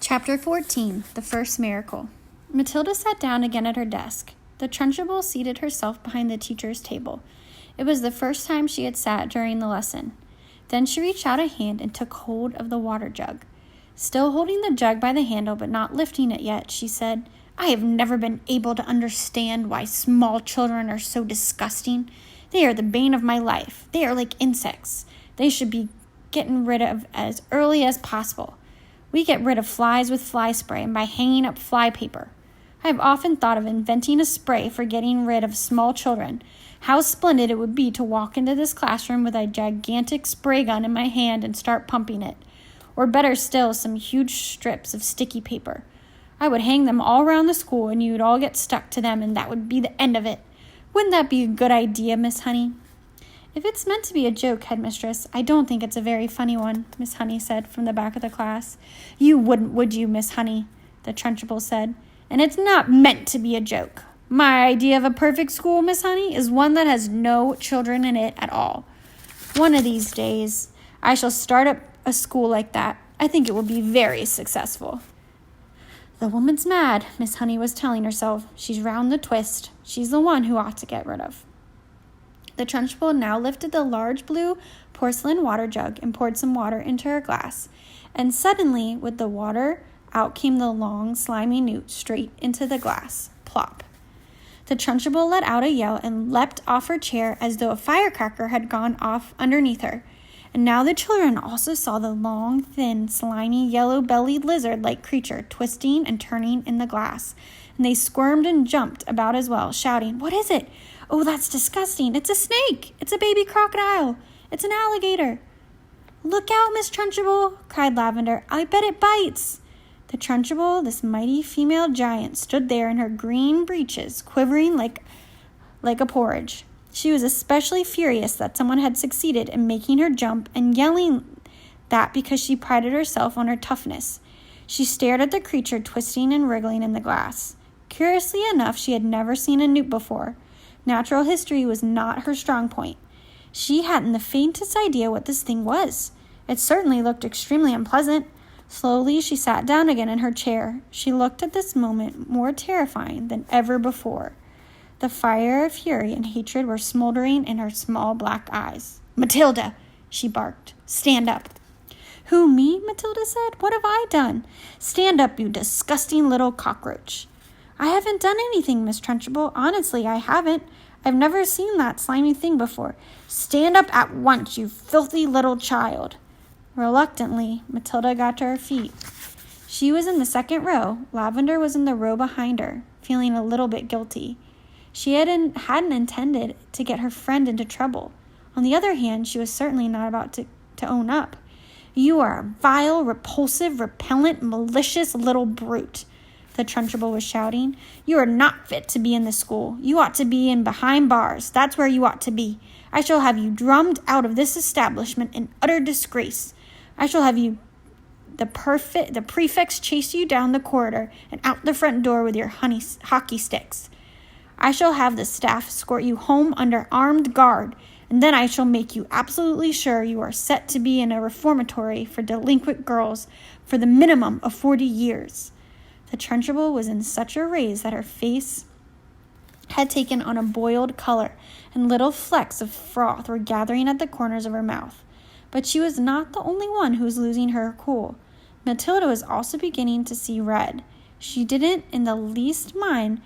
Chapter 14, The First Miracle. Matilda sat down again at her desk. The Trunchbull seated herself behind the teacher's table. It was the first time she had sat during the lesson. Then she reached out a hand and took hold of the water jug. Still holding the jug by the handle but not lifting it yet, she said, "I have never been able to understand why small children are so disgusting. They are the bane of my life. They are like insects. They should be gotten rid of as early as possible. We get rid of flies with fly spray and by hanging up fly paper. I have often thought of inventing a spray for getting rid of small children. How splendid it would be to walk into this classroom with a gigantic spray gun in my hand and start pumping it. Or better still, some huge strips of sticky paper. I would hang them all around the school and you would all get stuck to them and that would be the end of it. Wouldn't that be a good idea, Miss Honey?" "If it's meant to be a joke, Headmistress, I don't think it's a very funny one," Miss Honey said from the back of the class. "You wouldn't, would you, Miss Honey?" the Trunchbull said. "And it's not meant to be a joke. My idea of a perfect school, Miss Honey, is one that has no children in it at all. One of these days, I shall start up a school like that. I think it will be very successful." "The woman's mad," Miss Honey was telling herself. "She's round the twist. She's the one who ought to get rid of." The Trunchbull now lifted the large blue porcelain water jug and poured some water into her glass. And suddenly, with the water, out came the long, slimy newt straight into the glass. Plop. The Trunchbull let out a yell and leapt off her chair as though a firecracker had gone off underneath her. And now the children also saw the long, thin, slimy, yellow-bellied lizard-like creature twisting and turning in the glass. And they squirmed and jumped about as well, shouting, "What is it? Oh, that's disgusting. It's a snake. It's a baby crocodile. It's an alligator." "Look out, Miss Trunchbull," cried Lavender. "I bet it bites." The Trunchbull, this mighty female giant, stood there in her green breeches, quivering like a porridge. She was especially furious that someone had succeeded in making her jump and yelling that because she prided herself on her toughness. She stared at the creature twisting and wriggling in the glass. Curiously enough, she had never seen a newt before. Natural history was not her strong point. She hadn't the faintest idea what this thing was. It certainly looked extremely unpleasant. Slowly, she sat down again in her chair. She looked at this moment more terrifying than ever before. The fire of fury and hatred were smoldering in her small black eyes. "Matilda!" she barked. "Stand up." "Who, me?" Matilda said. "What have I done?" "Stand up, you disgusting little cockroach." "I haven't done anything, Miss Trunchbull. Honestly, I haven't. I've never seen that slimy thing before." "Stand up at once, you filthy little child." Reluctantly, Matilda got to her feet. She was in the second row. Lavender was in the row behind her, feeling a little bit guilty. She hadn't intended to get her friend into trouble. On the other hand, she was certainly not about to own up. "You are a vile, repulsive, repellent, malicious little brute," the Trunchbull was shouting. "You are not fit to be in the school. You ought to be in behind bars. That's where you ought to be. I shall have you drummed out of this establishment in utter disgrace. I shall have the prefects chase you down the corridor and out the front door with your hockey sticks. I shall have the staff escort you home under armed guard, and then I shall make you absolutely sure you are set to be in a reformatory for delinquent girls for the minimum of 40 years. The Trunchbull was in such a rage that her face had taken on a boiled color, and little flecks of froth were gathering at the corners of her mouth. But she was not the only one who was losing her cool. Matilda was also beginning to see red. She didn't in the least mind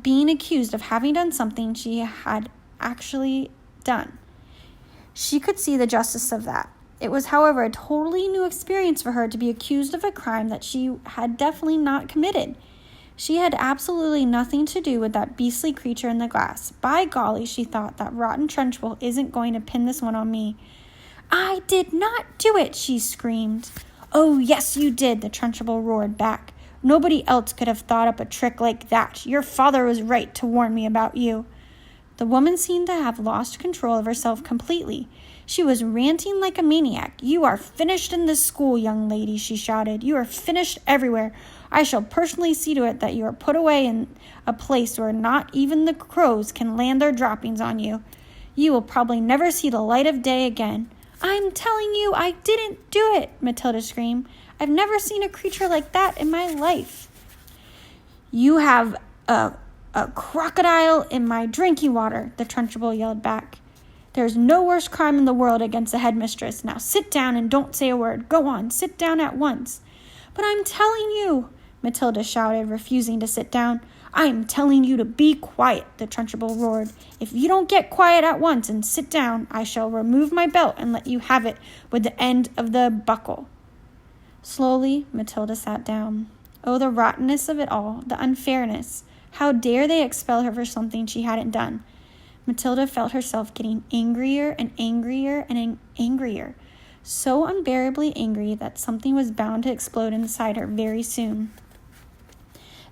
being accused of having done something she had actually done. She could see the justice of that. It was, however, a totally new experience for her to be accused of a crime that she had definitely not committed. She had absolutely nothing to do with that beastly creature in the glass. By golly, she thought, that rotten Trunchbull isn't going to pin this one on me. "I did not do it," she screamed. "Oh, yes, you did," the Trunchbull roared back. "Nobody else could have thought up a trick like that. Your father was right to warn me about you." The woman seemed to have lost control of herself completely. She was ranting like a maniac. "You are finished in this school, young lady," she shouted. "You are finished everywhere. I shall personally see to it that you are put away in a place where not even the crows can land their droppings on you. You will probably never see the light of day again. I'm telling you, I didn't do it, Matilda screamed. I've never seen a creature like that in my life. You have a crocodile in my drinking water, the Trunchbull yelled back. There's no worse crime in the world against the headmistress. Now sit down and don't say a word. Go on, sit down at once. But I'm telling you, Matilda shouted, refusing to sit down. I'm telling you to be quiet, the Trunchbull roared. If you don't get quiet at once and sit down, I shall remove my belt and let you have it with the end of the buckle. Slowly, Matilda sat down. Oh, the rottenness of it all, the unfairness. How dare they expel her for something she hadn't done? Matilda felt herself getting angrier and angrier and angrier, so unbearably angry that something was bound to explode inside her very soon.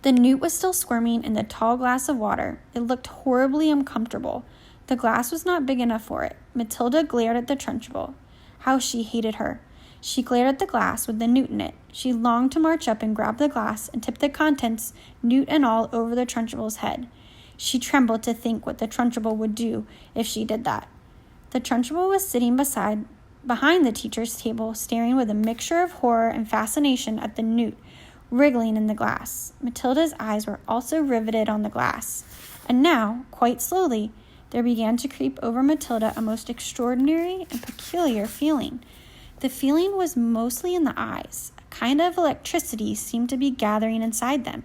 The newt was still squirming in the tall glass of water. It looked horribly uncomfortable. The glass was not big enough for it. Matilda glared at the Trunchbull. How she hated her. She glared at the glass with the newt in it. She longed to march up and grab the glass and tip the contents, newt and all, over the Trunchbull's head. She trembled to think what the Trunchbull would do if she did that. The Trunchbull was sitting behind the teacher's table, staring with a mixture of horror and fascination at the newt, wriggling in the glass. Matilda's eyes were also riveted on the glass. And now, quite slowly, there began to creep over Matilda a most extraordinary and peculiar feeling. The feeling was mostly in the eyes. A kind of electricity seemed to be gathering inside them.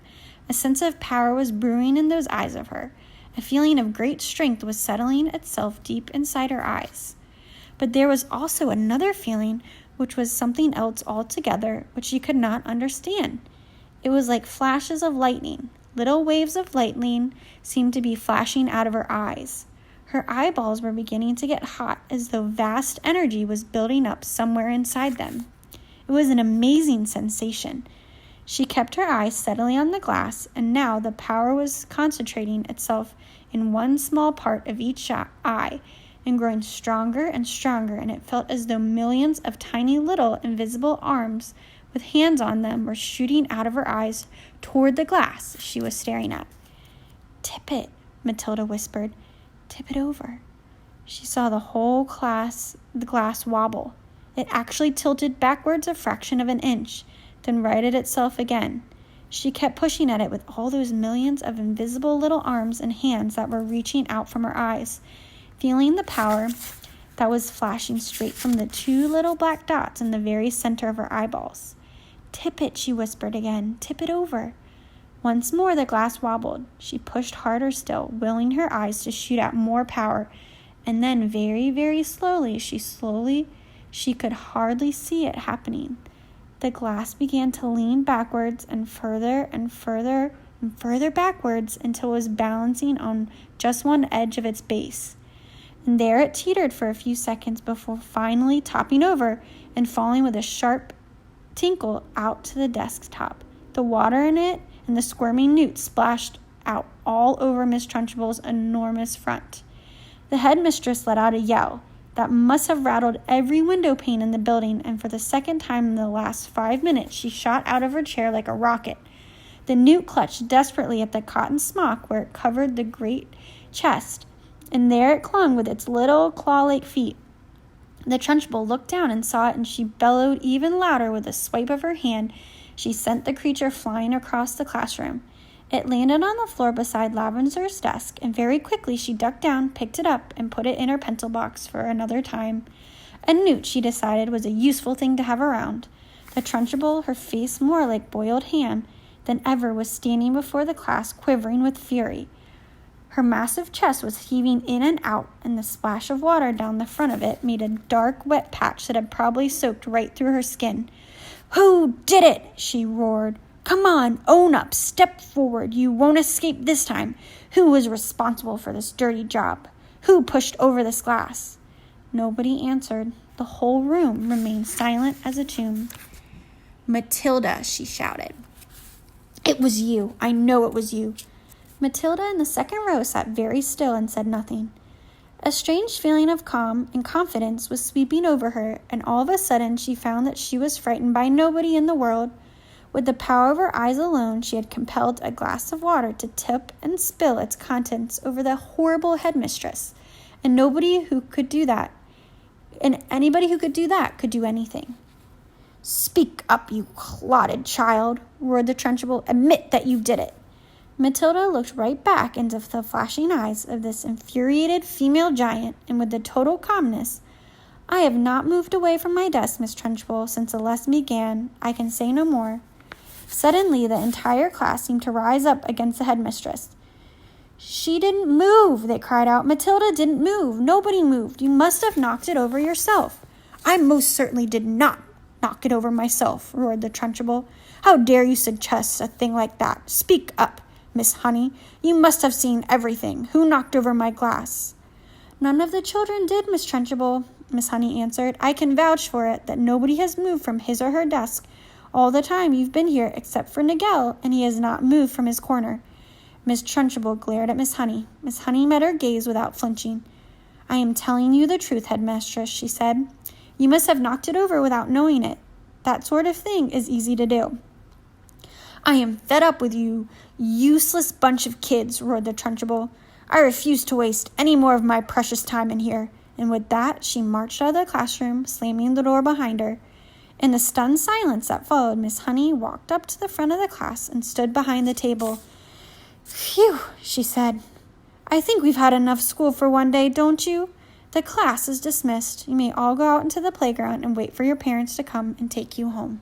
A sense of power was brewing in those eyes of her. A feeling of great strength was settling itself deep inside her eyes. But there was also another feeling, which was something else altogether, which she could not understand. It was like flashes of lightning. Little waves of lightning seemed to be flashing out of her eyes. Her eyeballs were beginning to get hot, as though vast energy was building up somewhere inside them. It was an amazing sensation. She kept her eyes steadily on the glass, and now the power was concentrating itself in one small part of each eye, and growing stronger and stronger, and it felt as though millions of tiny little invisible arms with hands on them were shooting out of her eyes toward the glass she was staring at. Tip it, Matilda whispered. Tip it over. She saw the glass wobble. It actually tilted backwards a fraction of an inch, then righted itself again. She kept pushing at it with all those millions of invisible little arms and hands that were reaching out from her eyes, feeling the power that was flashing straight from the two little black dots in the very center of her eyeballs. Tip it, she whispered again. Tip it over. Once more the glass wobbled. She pushed harder still, willing her eyes to shoot out more power, and then very, very slowly, she could hardly see it happening. The glass began to lean backwards and further backwards until it was balancing on just one edge of its base. And there it teetered for a few seconds before finally topping over and falling with a sharp tinkle out to the desktop. The water in it and the squirming newt splashed out all over Miss Trunchbull's enormous front. The headmistress let out a yell that must have rattled every window pane in the building, and for the second time in the last 5 minutes she shot out of her chair like a rocket. The newt clutched desperately at the cotton smock where it covered the great chest, and there it clung with its little claw-like feet. The Trunchbull looked down and saw it, and she bellowed even louder. With a swipe of her hand, she sent the creature flying across the classroom. It landed on the floor beside Lavender's desk, and very quickly she ducked down, picked it up, and put it in her pencil box for another time. A newt, she decided, was a useful thing to have around. The Trunchbull, her face more like boiled ham than ever, was standing before the class, quivering with fury. Her massive chest was heaving in and out, and the splash of water down the front of it made a dark, wet patch that had probably soaked right through her skin. "Who did it?" she roared. "Come on, own up, step forward. You won't escape this time. Who was responsible for this dirty job? Who pushed over this glass?" Nobody answered. The whole room remained silent as a tomb. "Matilda," she shouted. "It was you. I know it was you." Matilda in the second row sat very still and said nothing. A strange feeling of calm and confidence was sweeping over her, and all of a sudden she found that she was frightened by nobody in the world. With the power of her eyes alone, she had compelled a glass of water to tip and spill its contents over the horrible headmistress, and nobody who could do that And anybody who could do that could do anything. Speak up, you clotted child, roared the Trunchbull. Admit that you did it. Matilda looked right back into the flashing eyes of this infuriated female giant, and with the total calmness, I have not moved away from my desk, Miss Trunchbull, since the lesson began. I can say no more. Suddenly, the entire class seemed to rise up against the headmistress. She didn't move, they cried out. Matilda didn't move. Nobody moved. You must have knocked it over yourself. I most certainly did not knock it over myself, roared the Trunchbull. How dare you suggest a thing like that? Speak up, Miss Honey. You must have seen everything. Who knocked over my glass? None of the children did, Miss Trunchbull, Miss Honey answered. I can vouch for it that nobody has moved from his or her desk all the time you've been here except for Nigel, and he has not moved from his corner. Miss Trunchbull glared at Miss Honey. Miss Honey met her gaze without flinching. I am telling you the truth, headmistress, she said. You must have knocked it over without knowing it. That sort of thing is easy to do. I am fed up with you useless bunch of kids, roared the Trunchbull. I refuse to waste any more of my precious time in here. And with that, she marched out of the classroom, slamming the door behind her. In the stunned silence that followed, Miss Honey walked up to the front of the class and stood behind the table. Phew, she said. I think we've had enough school for one day, don't you? The class is dismissed. You may all go out into the playground and wait for your parents to come and take you home.